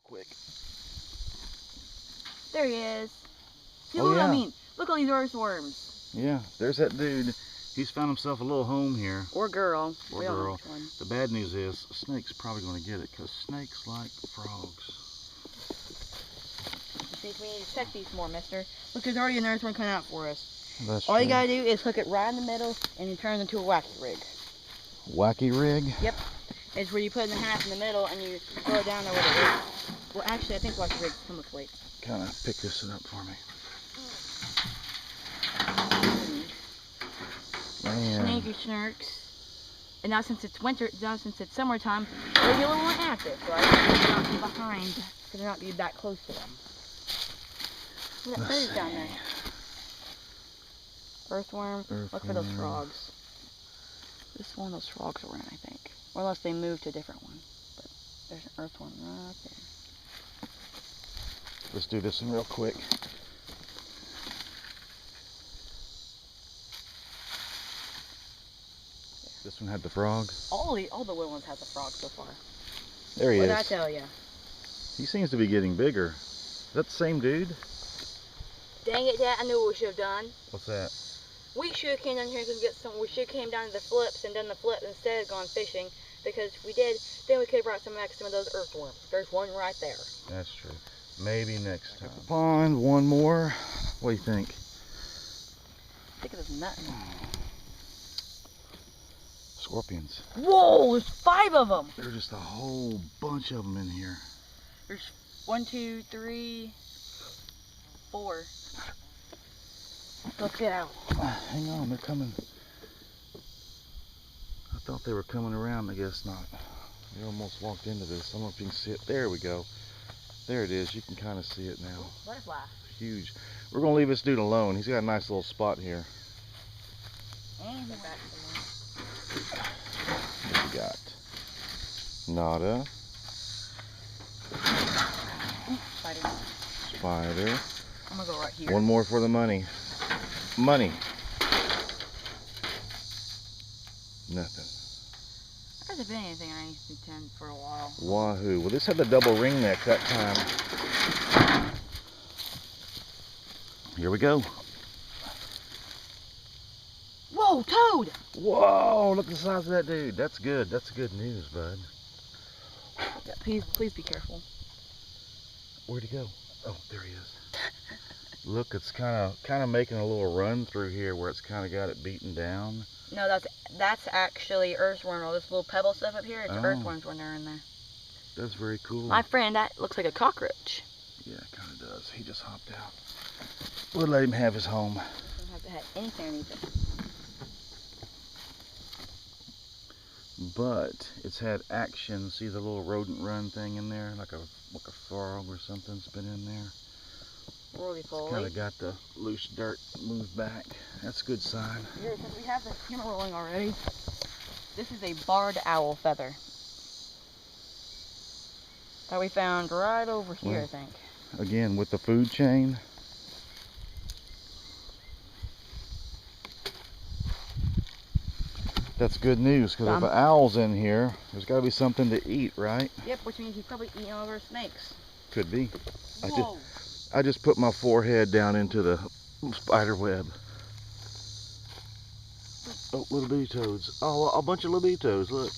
quick. There he is. See, Oh, look what yeah. I mean. Look at all these earthworms. Yeah, there's that dude. He's found himself a little home here. Or girl. Or We don't know girl. which one. The bad news is, a snake's probably going to get it, because snakes like frogs. You think we need to check these more, mister. Look, there's already an earthworm coming out for us. That's All true. you gotta do is hook it right in the middle, and you turn it into a wacky rig. Wacky rig? Yep. It's where you put it in half in the middle, and you throw it down there with it is. Well, actually, I think wacky rigs come with weight. Kind of pick this up for me. Man. Snaky snarks. And now since it's winter, now since it's summertime, they'll be a little more active, right? They're not be behind, because they're not be that close to them. Look at that feathers down there. Earthworm. Look for those frogs. This is one of those frogs are in, I think. Or unless they move to a different one. But there's an earthworm right there. Let's do this one real quick. This one had the frog. All the wood ones have the frog so far. There he is. What did I tell you? He seems to be getting bigger. Is that the same dude? Dang it, Dad! I knew what we should have done. What's that? We should have came down here and get some. We should have came down to the flips and done the flip instead of gone fishing. Because if we did, then we could have brought some of those earthworms. There's one right there. That's true. Maybe next time. Pond, one more. What do you think? Think of this nut. Scorpions. Whoa! There's 5 of them. There's just a whole bunch of them in here. There's 1, 2, 3, 4. Let's get out. Hang on, they're coming. I thought they were coming around, I guess not. They almost walked into this. I don't know if you can see it. There we go. There it is. You can kind of see it now. Butterfly. Huge. We're going to leave this dude alone. He's got a nice little spot here. And back to What we got? Nada. Spider. Spider. I'm gonna go right here. One more for the money. Money. Nothing. There hasn't been anything on AC-10 for a while. Wahoo. Well, this had the double ring neck that time. Here we go. Whoa, toad! Whoa, look at the size of that dude. That's good. That's good news, bud. Yeah, please be careful. Where'd he go? Oh, there he is. Look, it's kind of making a little run through here where it's kind of got it beaten down. No, that's actually earthworm. All this little pebble stuff up here, it's earthworms when they're in there. That's very cool. My friend, that looks like a cockroach. Yeah, it kind of does. He just hopped out. We'll let him have his home. Don't have to have anything underneath it. But it's had action. See the little rodent run thing in there, like a frog or something's been in there. Roly poly. Kind of got the loose dirt moved back. That's a good sign. Here, since we have the camera rolling already, this is a barred owl feather that we found right over here, I think. Again, with the food chain. That's good news, because if an owl's in here, there's got to be something to eat, right? Yep, which means he's probably eating all of our snakes. Could be. Whoa. I just put my forehead down into the spider web. Oh, little bitty toads. Oh, a bunch of little bitty toads, look.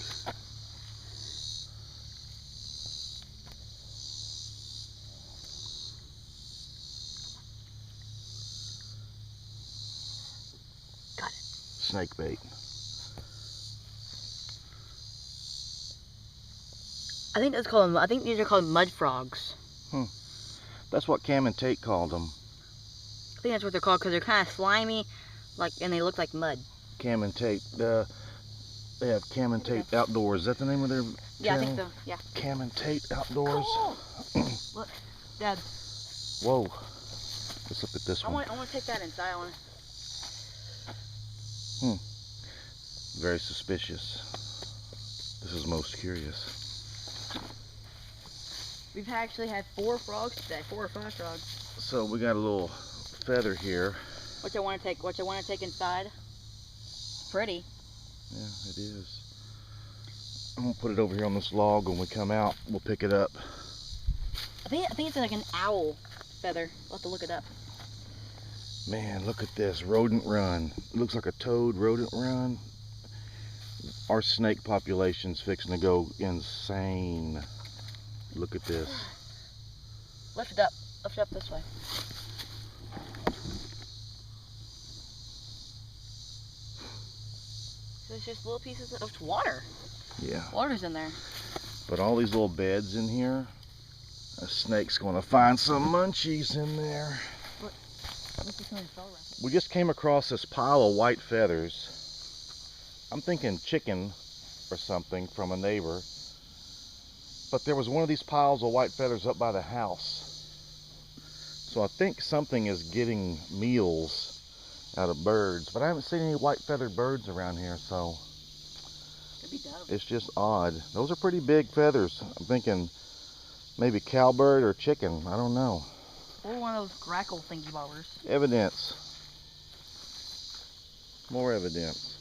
Got it. Snake bait. I think that's called. I think these are called mud frogs. That's what Cam and Tate called them. I think that's what they're called because they're kind of slimy, and they look like mud. Cam and Tate. They have Cam and Tate Outdoors. Is that the name of their channel? Yeah, I think so. Yeah. Cam and Tate Outdoors. Cool. Look, Dad. Whoa. Let's look at this one. I want to take that inside. Very suspicious. This is most curious. We've actually had 4 frogs today, 4 or 5 frogs. So we got a little feather here. Which I want to take inside. Pretty. Yeah, it is. I'm gonna put it over here on this log. When we come out, we'll pick it up. I think it's like an owl feather. We'll have to look it up. Man, look at this rodent run. It looks like a toad rodent run. Our snake population's fixing to go insane. Look at this. Lift it up. Lift it up this way. So it's just little pieces of water. Yeah. Water's in there. But all these little beds in here, a snake's gonna find some munchies in there. We just came across this pile of white feathers. I'm thinking chicken or something from a neighbor. But there was one of these piles of white feathers up by the house. So I think something is getting meals out of birds. But I haven't seen any white feathered birds around here, so Could be doves. it's just odd. Those are pretty big feathers. I'm thinking maybe cowbird or chicken. I don't know. Or one of those grackle thingy bobbers. Evidence. More evidence.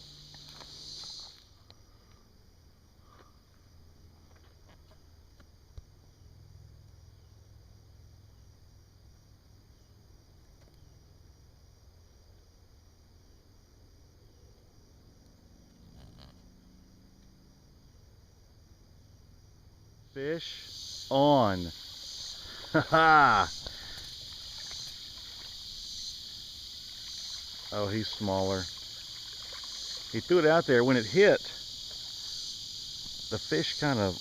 Fish on. Haha. Oh, he's smaller. He threw it out there. When it hit, the fish kind of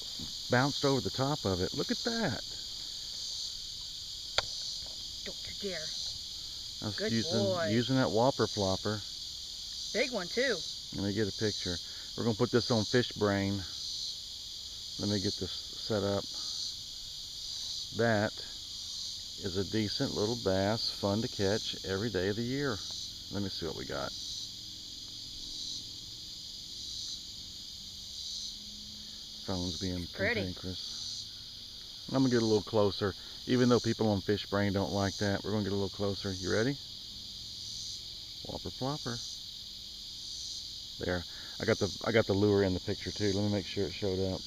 bounced over the top of it. Look at that. Don't you dare. I was Good using, boy. using that whopper plopper. Big one too. Let me get a picture. We're going to put this on Fish Brain. Let me get this set up. That is a decent little bass, fun to catch every day of the year. Let me see what we got. Phone's being Pretty. cantankerous. I'm going to get a little closer. Even though people on Fish Brain don't like that, we're going to get a little closer. You ready? Whopper plopper. There. I got the lure in the picture too. Let me make sure it showed up.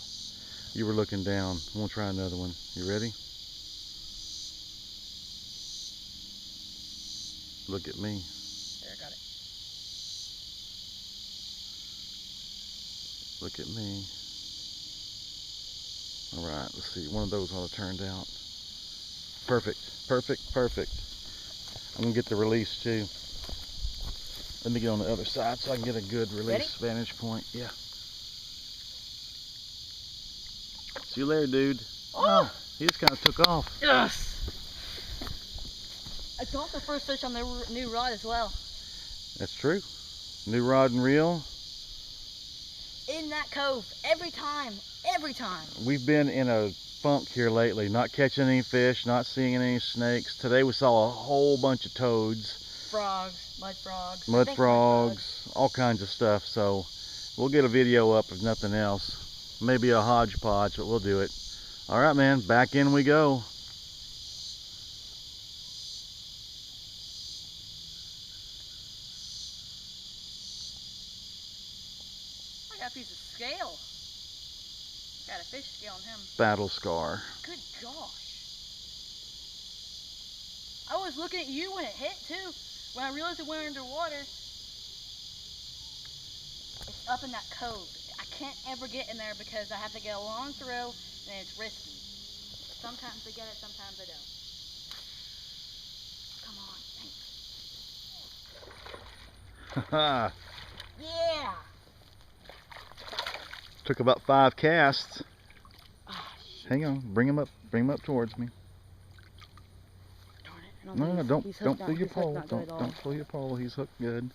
You were looking down. I'm gonna try another one. You ready? Look at me. There, I got it. Look at me. All right, let's see. One of those ought to turned out. Perfect, perfect, perfect. I'm gonna get the release too. Let me get on the other side so I can get a good release vantage point. Yeah. See you later, dude. Oh! He just kind of took off. Yes! I caught the first fish on the new rod as well. That's true. New rod and reel. In that cove. Every time. Every time. We've been in a funk here lately. Not catching any fish, not seeing any snakes. Today we saw a whole bunch of toads. Frogs. Mud frogs. Mud frogs. All kinds of stuff. So we'll get a video up if nothing else. Maybe a hodgepodge, but we'll do it. All right, man. Back in we go. I got a piece of scale. Got a fish scale on him. Battle scar. Good gosh. I was looking at you when it hit too. When I realized it went underwater. It's up in that cove. I can't ever get in there because I have to get a long throw and it's risky. Sometimes I get it, sometimes I don't. Come on, thanks. Haha. Yeah! Took about 5 casts. Ah, Hang on. Bring him up towards me. darn it. No, don't pull your pole. Don't pull your pole. He's hooked good.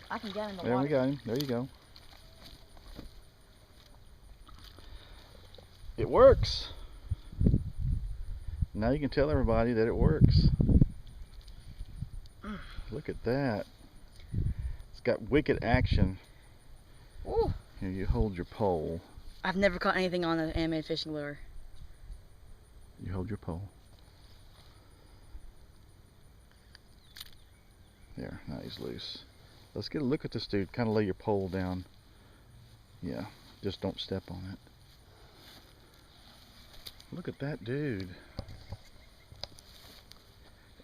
I can get him in the There water. we got him. There you go. It works. Now you can tell everybody that it works. Look at that. It's got wicked action. Ooh. Here, you hold your pole. I've never caught anything on an animated fishing lure. You hold your pole. There, now he's loose. Let's get a look at this dude. Kind of lay your pole down. Yeah, just don't step on it. Look at that dude.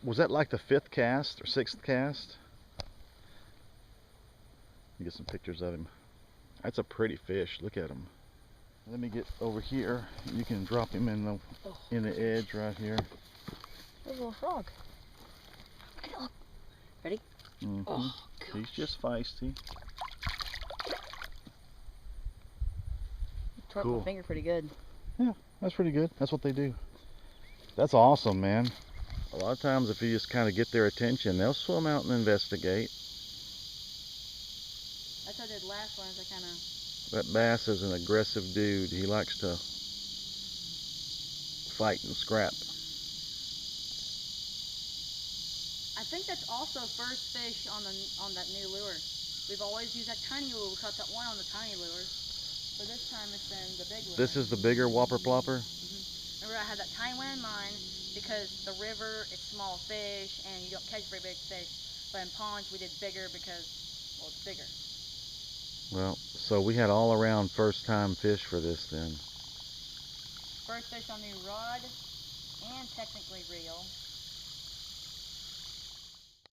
Was that like the 5th cast or 6th cast? You get some pictures of him. That's a pretty fish. Look at him. Let me get over here. You can drop him in the edge right here. There's a little frog. Ready? Mm-hmm. Oh, He's just feisty. Twerk Cool. my finger pretty good. That's pretty good. That's what they do. That's awesome, man. A lot of times if you just kind of get their attention, they'll swim out and investigate. That's what I did last one, is I kind of... That bass is an aggressive dude. He likes to fight and scrap. I think that's also first fish on that new lure. We've always used that tiny lure. We caught that one on the tiny lure. But this time it's been the big lure. This is the bigger whopper plopper? Remember, I had that tiny one in mind because the river, it's small fish and you don't catch very big fish. But in ponds we did bigger because, well, it's bigger. Well, so we had all around first time fish for this then. First fish on new rod and technically reel.